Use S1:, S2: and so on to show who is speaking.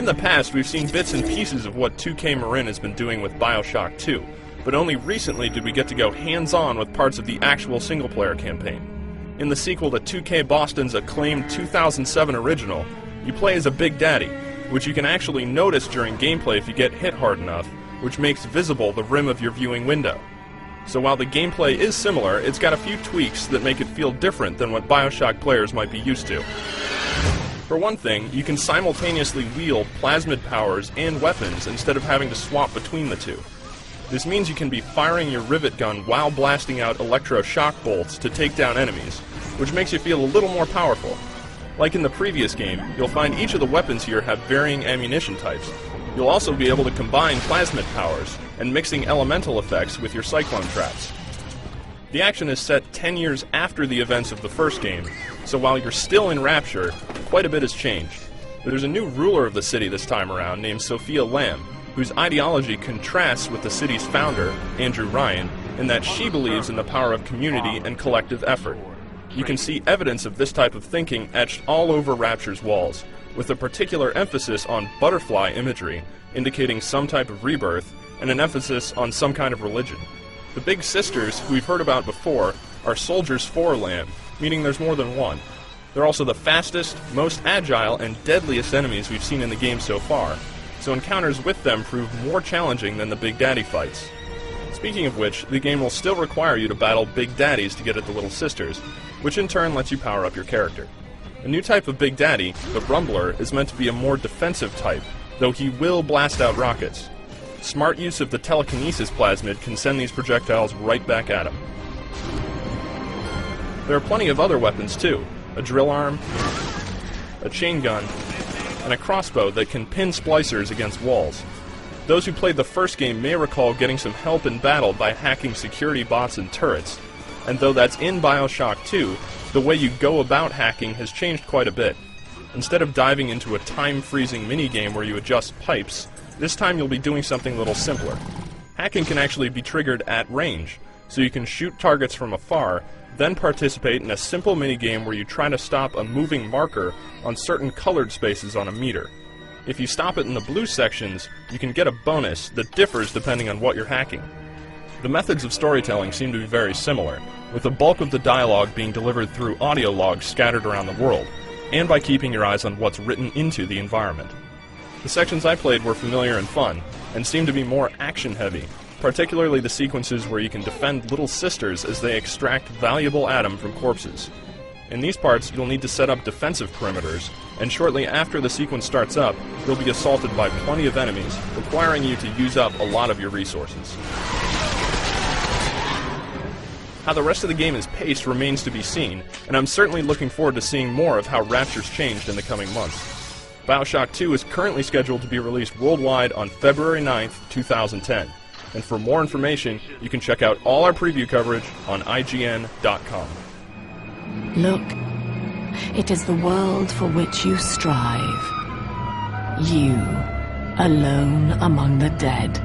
S1: In the past, we've seen bits and pieces of what 2K Marin has been doing with Bioshock 2, but only recently did we get to go hands-on with parts of the actual single-player campaign. In the sequel to 2K Boston's acclaimed 2007 original, you play as a Big Daddy, which you can actually notice during gameplay if you get hit hard enough, which makes visible the rim of your viewing window. So while the gameplay is similar, it's got a few tweaks that make it feel different than what Bioshock players might be used to. For one thing, you can simultaneously wield plasmid powers and weapons instead of having to swap between the two. This means you can be firing your rivet gun while blasting out electroshock bolts to take down enemies, which makes you feel a little more powerful. Like in the previous game, you'll find each of the weapons here have varying ammunition types. You'll also be able to combine plasmid powers and mixing elemental effects with your cyclone traps. The action is set 10 years after the events of the first game, so while you're still in Rapture, quite a bit has changed. There's a new ruler of the city this time around named Sophia Lamb, whose ideology contrasts with the city's founder, Andrew Ryan, in that she believes in the power of community and collective effort. You can see evidence of this type of thinking etched all over Rapture's walls, with a particular emphasis on butterfly imagery, indicating some type of rebirth, and an emphasis on some kind of religion. The Big Sisters, who we've heard about before, are soldiers for Lamb, meaning there's more than one. They're also the fastest, most agile, and deadliest enemies we've seen in the game so far, so encounters with them prove more challenging than the Big Daddy fights. Speaking of which, the game will still require you to battle Big Daddies to get at the Little Sisters, which in turn lets you power up your character. A new type of Big Daddy, the Rumbler, is meant to be a more defensive type, though he will blast out rockets. Smart use of the telekinesis plasmid can send these projectiles right back at him. There are plenty of other weapons too, a drill arm, a chain gun, and a crossbow that can pin splicers against walls. Those who played the first game may recall getting some help in battle by hacking security bots and turrets, and though that's in Bioshock 2, the way you go about hacking has changed quite a bit. Instead of diving into a time-freezing minigame where you adjust pipes, this time you'll be doing something a little simpler. Hacking can actually be triggered at range, so you can shoot targets from afar, then participate in a simple minigame where you try to stop a moving marker on certain colored spaces on a meter. If you stop it in the blue sections, you can get a bonus that differs depending on what you're hacking. The methods of storytelling seem to be very similar, with the bulk of the dialogue being delivered through audio logs scattered around the world, and by keeping your eyes on what's written into the environment. The sections I played were familiar and fun, and seemed to be more action-heavy, particularly the sequences where you can defend Little Sisters as they extract valuable Atom from corpses. In these parts, you'll need to set up defensive perimeters, and shortly after the sequence starts up, you'll be assaulted by plenty of enemies, requiring you to use up a lot of your resources. How the rest of the game is paced remains to be seen, and I'm certainly looking forward to seeing more of how Rapture's changed in the coming months. Bioshock 2 is currently scheduled to be released worldwide on February 9th, 2010. And for more information, you can check out all our preview coverage on IGN.com.
S2: Look, it is the world for which you strive. You, alone among the dead.